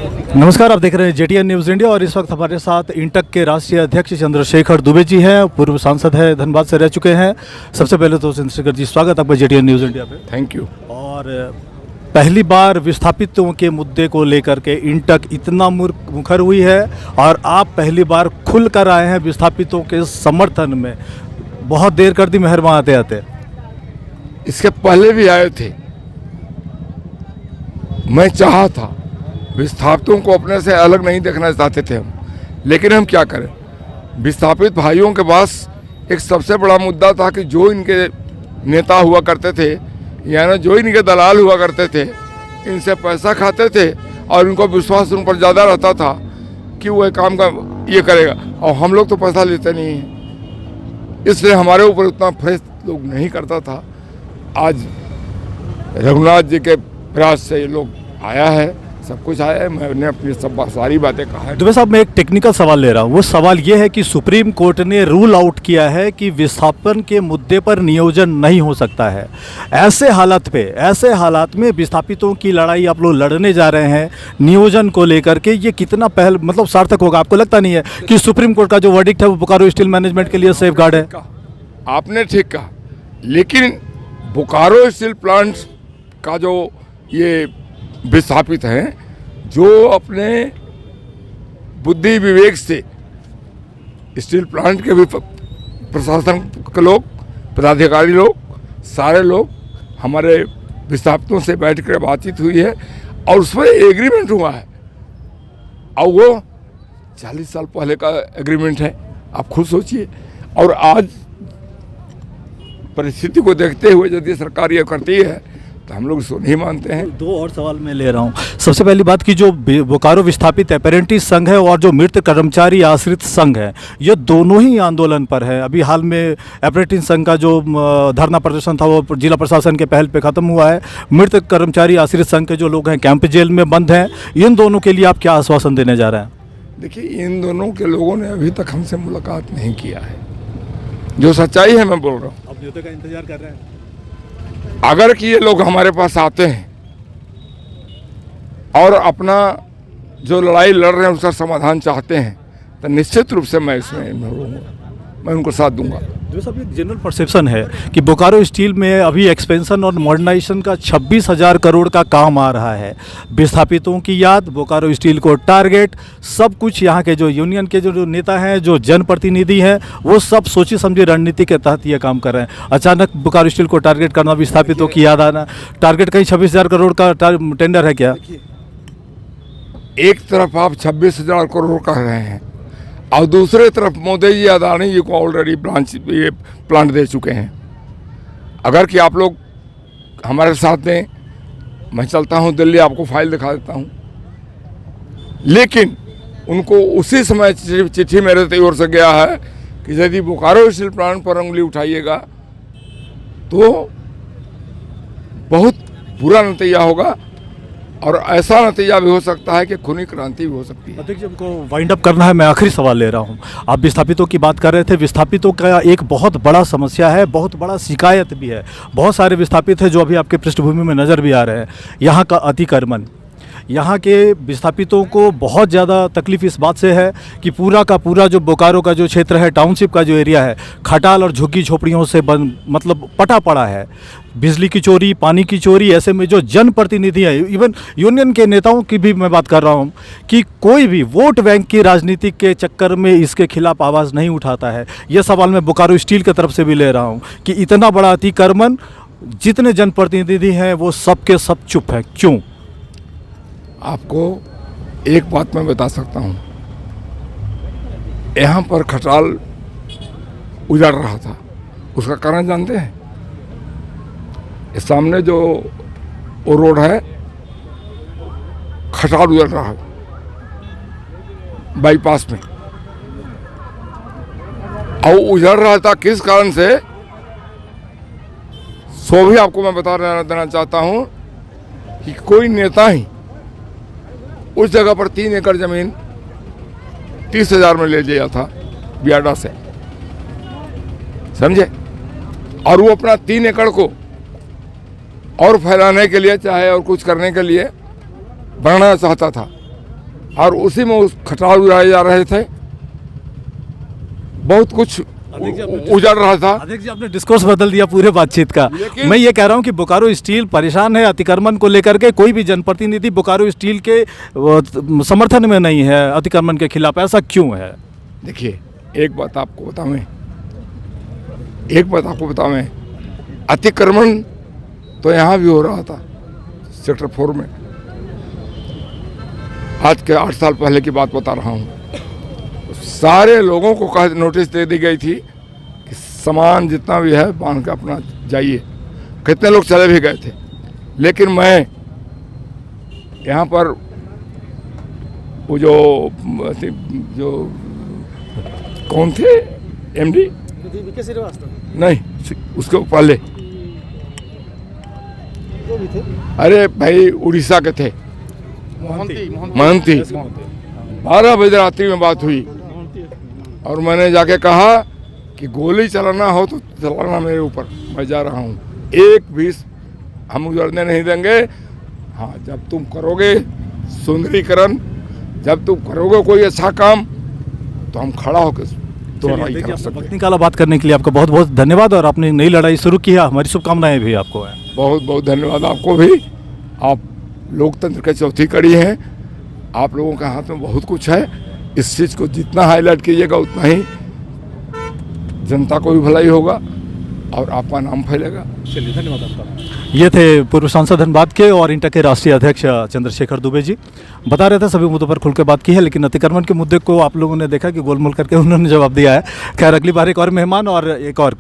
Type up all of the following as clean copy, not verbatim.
नमस्कार, आप देख रहे हैं जेटीएन न्यूज़ इंडिया और इस वक्त हमारे साथ इंटक के राष्ट्रीय अध्यक्ष चंद्रशेखर दुबे जी हैं। पूर्व सांसद है, धनबाद से रह चुके हैं। सबसे पहले तो चंद्रशेखर जी, स्वागत आपका जेटीएन न्यूज़ इंडिया पे। Thank you. और पहली बार विस्थापितों के मुद्दे को लेकर के इंटक इतना मुखर हुई है और आप पहली बार खुल कर आए हैं विस्थापितों के समर्थन में। बहुत देर कर दी मेहरबान आते आते। इसके पहले भी आए थे। मैं चाहा था, विस्थापितों को अपने से अलग नहीं देखना चाहते थे हम, लेकिन हम क्या करें। विस्थापित भाइयों के पास एक सबसे बड़ा मुद्दा था कि जो इनके नेता हुआ करते थे, यानी जो इनके दलाल हुआ करते थे, इनसे पैसा खाते थे और इनको विश्वास उन पर ज़्यादा रहता था कि वो एक काम का ये करेगा, और हम लोग तो पैसा लेते नहीं हैं, इसलिए हमारे ऊपर उतना फैस लोग नहीं करता था। आज रघुनाथ जी के प्रयास से ये लोग आया है, सब कुछ आया है। मैंने अपनी सारी बातें कहा है। दुबे साहब, मैं एक टेक्निकल सवाल ले रहा हूँ। वो सवाल ये है कि सुप्रीम कोर्ट ने रूल आउट किया है कि विस्थापन के मुद्दे पर नियोजन नहीं हो सकता है। ऐसे हालात में विस्थापितों की लड़ाई आप लोग लड़ने जा रहे हैं नियोजन को लेकर के, ये कितना पहल मतलब सार्थक होगा? आपको लगता नहीं है कि सुप्रीम कोर्ट का जो वर्डिक्ट है वो बोकारो स्टील मैनेजमेंट के लिए सेफ गार्ड है? आपने ठीक कहा, लेकिन बोकारो स्टील प्लांट का जो ये विस्थापित हैं, जो अपने बुद्धि विवेक से स्टील प्लांट के भी प्रशासन के लोग, पदाधिकारी लोग, सारे लोग हमारे विस्थापितों से बैठ कर बातचीत हुई है और उस पर एग्रीमेंट हुआ है। और वो 40 साल पहले का एग्रीमेंट है, आप खुद सोचिए। और आज परिस्थिति को देखते हुए यदि सरकार ये करती है तो हम लोग इसको नहीं मानते हैं। दो और सवाल मैं ले रहा हूँ। सबसे पहली बात की जो बोकारो विस्थापित अपेरेंटिस संघ है और जो मृत कर्मचारी आश्रित संघ है, ये दोनों ही आंदोलन पर है। अभी हाल में अपेरेंटिस संघ का जो धरना प्रदर्शन था वो जिला प्रशासन के पहल पे ख़त्म हुआ है। मृत कर्मचारी आश्रित संघ के जो लोग हैं कैंप जेल में बंद हैं। इन दोनों के लिए आप क्या आश्वासन देने जा रहे हैं? देखिए, इन दोनों के लोगों ने अभी तक हमसे मुलाकात नहीं किया है, जो सच्चाई है मैं बोल रहा हूँ। अब न्योते का इंतजार कर रहे हैं। अगर कि ये लोग हमारे पास आते हैं और अपना जो लड़ाई लड़ रहे हैं उसका समाधान चाहते हैं, तो निश्चित रूप से मैं इसमें रहूँगा, मैं उनको साथ दूंगा। जो सब एक जनरल परसेप्शन है कि बोकारो स्टील में अभी एक्सपेंशन और मॉडर्नाइजेशन का 26,000 करोड़ का काम आ रहा है। विस्थापितों की याद, बोकारो स्टील को टारगेट, सब कुछ यहाँ के जो यूनियन के जो नेता हैं, जो जनप्रतिनिधि हैं, वो सब सोची समझी रणनीति के तहत ये काम कर रहे हैं। अचानक बोकारो स्टील को टारगेट करना, विस्थापितों की याद आना। टारगेट कहीं 26,000 करोड़ का टेंडर है क्या? एक तरफ आप 26,000 करोड़ कह रहे हैं और दूसरे तरफ मोदी जी, अदानी जी को ऑलरेडी प्लांट दे चुके हैं। अगर कि आप लोग हमारे साथ दें, मैं चलता हूं दिल्ली, आपको फाइल दिखा देता हूं। लेकिन उनको उसी समय चिट्ठी मेरे ओर से गया है कि यदि बोकारो स्टील प्लांट पर उंगली उठाइएगा तो बहुत बुरा नतीजा होगा और ऐसा नतीजा भी हो सकता है कि खूनी क्रांति भी हो सकती है। देखिए, हमको वाइंड अप करना है। मैं आखिरी सवाल ले रहा हूँ। आप विस्थापितों की बात कर रहे थे। विस्थापितों का एक बहुत बड़ा समस्या है, बहुत बड़ा शिकायत भी है। बहुत सारे विस्थापित हैं जो अभी आपके पृष्ठभूमि में नज़र भी आ रहे हैं। यहाँ का अतिक्रमण, यहाँ के विस्थापितों को बहुत ज़्यादा तकलीफ इस बात से है कि पूरा का पूरा जो बोकारो का जो क्षेत्र है, टाउनशिप का जो एरिया है, खटाल और झुग्गी झोपड़ियों से मतलब पटा पड़ा है। बिजली की चोरी, पानी की चोरी। ऐसे में जो जनप्रतिनिधि हैं, इवन यूनियन के नेताओं की भी मैं बात कर रहा हूँ, कि कोई भी वोट बैंक की राजनीति के चक्कर में इसके खिलाफ आवाज़ नहीं उठाता है। ये सवाल मैं बोकारो स्टील की तरफ से भी ले रहा हूँ कि इतना बड़ा अतिक्रमण, जितने जनप्रतिनिधि हैं वो सब के सब चुप हैं, क्यों? आपको एक बात मैं बता सकता हूँ, यहाँ पर खटाल उजड़ रहा था, उसका कारण जानते हैं? इस सामने जो वो रोड है, खटाल उजड़ रहा है बाईपास में, और उजड़ रहा था किस कारण से, सो भी आपको मैं बता देना चाहता हूँ कि कोई नेता ही उस जगह पर 3 एकड़ जमीन 30,000 में ले लिया था बियाडा से, समझे? और वो अपना 3 एकड़ को और फैलाने के लिए चाहे और कुछ करने के लिए बढ़ाना चाहता था, और उसी में उस खटाल उड़ाए जा रहे थे, बहुत कुछ उजड़ रहा था। अध्यक्ष जी, आपने डिस्कोर्स बदल दिया पूरे बातचीत का। मैं ये कह रहा हूँ कि बोकारो स्टील परेशान है अतिक्रमण को लेकर के, कोई भी जनप्रतिनिधि बोकारो स्टील के समर्थन में नहीं है अतिक्रमण के खिलाफ, ऐसा क्यों है? देखिए, एक बात आपको बताऊं, अतिक्रमण तो यहाँ भी हो रहा था सेक्टर 4 में। आज के 8 साल पहले की बात बता रहा हूँ। सारे लोगों को नोटिस दे दी गई थी कि सामान जितना भी है बांध के अपना जाइए। कितने लोग चले भी गए थे, लेकिन मैं यहाँ पर वो जो कौन थे एमडी, नहीं उसके पहले, अरे भाई उड़ीसा के थे, महंती। 12 बजे रात्रि में बात हुई और मैंने जाके कहा कि गोली चलाना हो तो चलाना मेरे ऊपर, मैं जा रहा हूँ, एक भी हम उजड़ने नहीं देंगे। हाँ, जब तुम करोगे सुंदरीकरण, जब तुम करोगे कोई अच्छा काम, तो हम खड़ा होकर तो लड़ाई कर सकते हैं। वक्त निकाला बात करने के लिए आपका बहुत बहुत धन्यवाद, और आपने नई लड़ाई शुरू किया, हमारी शुभकामनाएं भी आपको हैं। बहुत बहुत धन्यवाद आपको भी। आप लोकतंत्र की चौथी कड़ी हैं, आप लोगों के हाथ में बहुत कुछ है। इस चीज़ को जितना हाईलाइट कीजिएगा उतना ही जनता को भी भलाई होगा और आपका नाम फैलेगा। चलिए, धन्यवाद आपका। ये थे पूर्व सांसद धनबाद के और इंटा के राष्ट्रीय अध्यक्ष चंद्रशेखर दुबे जी। बता रहे थे सभी मुद्दों पर खुल के बात की है, लेकिन अतिक्रमण के मुद्दे को आप लोगों ने देखा कि गोलमोल करके उन्होंने जवाब दिया है। खैर, अगली बार एक और मेहमान और एक और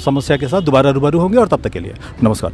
समस्या के साथ दोबारा रूबरू होंगे, और तब तक के लिए नमस्कार।